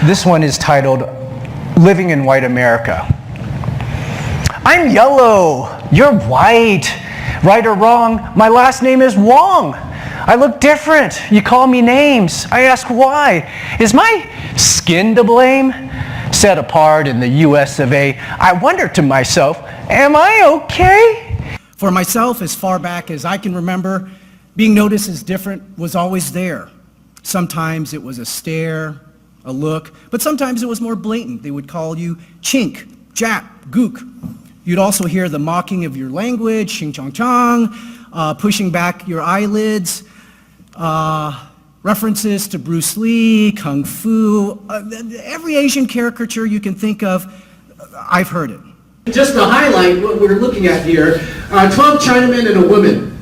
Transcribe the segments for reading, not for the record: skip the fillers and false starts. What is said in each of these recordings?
This one is titled Living in White America. I'm yellow, you're white. Right or wrong, my last name is Wong. I look different, you call me names. I ask why. Is my skin to blame? Set apart in the US of A, I wonder to myself, am I okay? For myself, as far back as I can remember, being noticed as different was always there. Sometimes it was a stare, a look, but sometimes it was more blatant. They would call you chink, jap, gook. You'd also hear the mocking of your language, xing chong chong, pushing back your eyelids, references to Bruce Lee, Kung Fu, every Asian caricature you can think of, I've heard it. Just to highlight what we're looking at here, 12 Chinamen and a woman.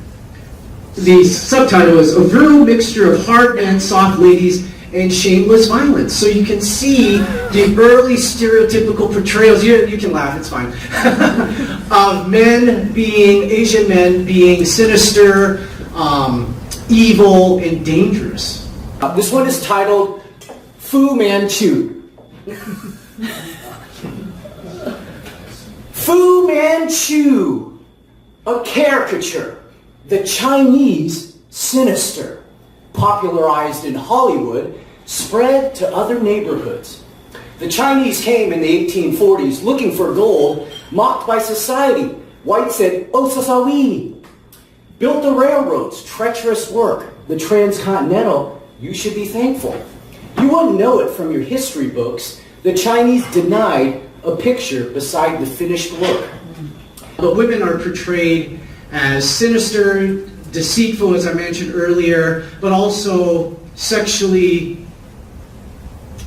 The subtitle is A Virile Mixture of Hard Men, Soft Ladies, and Shameless Violence. So you can see the early stereotypical portrayals, you can laugh, it's fine, of Asian men being sinister, evil, and dangerous. This one is titled Fu Manchu. Fu Manchu, a caricature, the Chinese sinister, popularized in Hollywood, spread to other neighborhoods. The Chinese came in the 1840s looking for gold, mocked by society. Whites said, "Oh, sasawi." Built the railroads, treacherous work, the transcontinental, you should be thankful. You wouldn't know it from your history books. The Chinese denied a picture beside the finished work. But women are portrayed as sinister, deceitful, as I mentioned earlier, but also sexually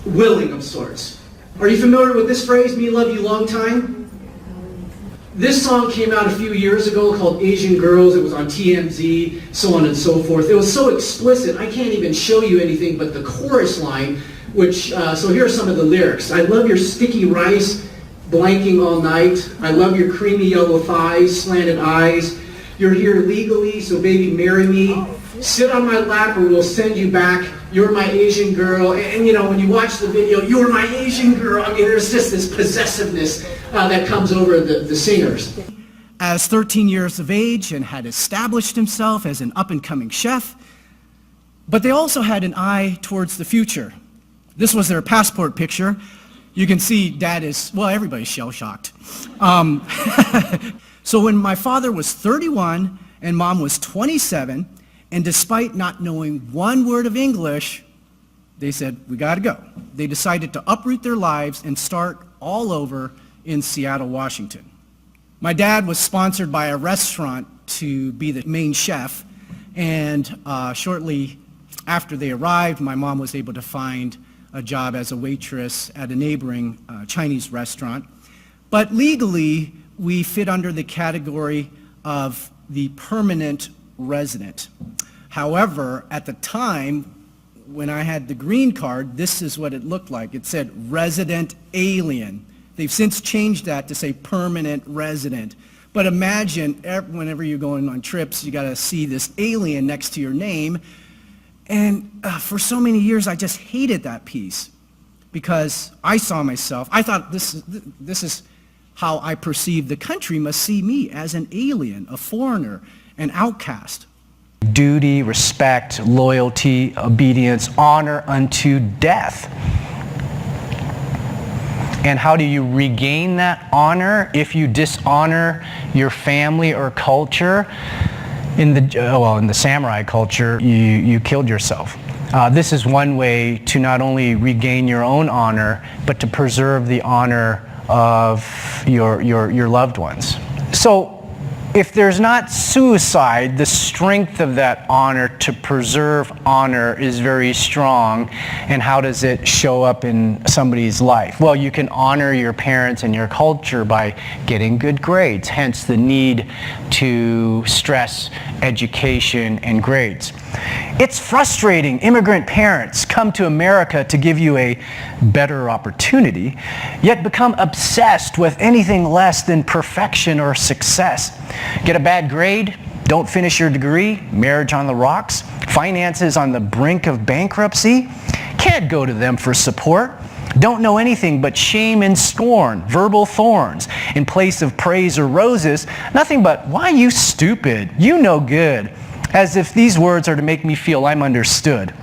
willing of sorts. Are you familiar with this phrase, me love you long time? This song came out a few years ago called Asian Girls. It was on TMZ, so on and so forth. It was so explicit, I can't even show you anything but the chorus line, which, so here are some of the lyrics. I love your sticky rice, blanking all night. I love your creamy yellow thighs, slanted eyes. You're here legally, so baby, marry me. Sit on my lap or we'll send you back. You're my Asian girl. And you know, when you watch the video, you're my Asian girl. I mean, there's just this possessiveness that comes over the singers. As 13 years of age and had established himself as an up-and-coming chef, but they also had an eye towards the future. This was their passport picture. You can see Dad is, well, everybody's shell-shocked. So when my father was 31 and Mom was 27, and despite not knowing one word of English, they said, we gotta go. They decided to uproot their lives and start all over in Seattle, Washington. My dad was sponsored by a restaurant to be the main chef, and shortly after they arrived, my mom was able to find a job as a waitress at a neighboring Chinese restaurant. But legally, we fit under the category of the permanent resident. However, at the time, when I had the green card, this is what it looked like. It said resident alien. They've since changed that to say permanent resident. But imagine, whenever you're going on trips, you gotta see this alien next to your name. And for so many years, I just hated that piece because I saw myself, I thought this is how I perceive the country must see me, as an alien, a foreigner, an outcast. Duty, respect, loyalty, obedience, honor unto death. And how do you regain that honor if you dishonor your family or culture? In the samurai culture, you killed yourself. This is one way to not only regain your own honor, but to preserve the honor of your loved ones. So if there's not suicide, the strength of that honor to preserve honor is very strong. And how does it show up in somebody's life? Well, you can honor your parents and your culture by getting good grades, hence the need to stress education and grades. It's frustrating. Immigrant parents come to America to give you a better opportunity, yet become obsessed with anything less than perfection or success. Get a bad grade, don't finish your degree, marriage on the rocks, finances on the brink of bankruptcy, can't go to them for support. Don't know anything but shame and scorn, verbal thorns. In place of praise or roses, nothing but, why you stupid, you no good, as if these words are to make me feel I'm understood.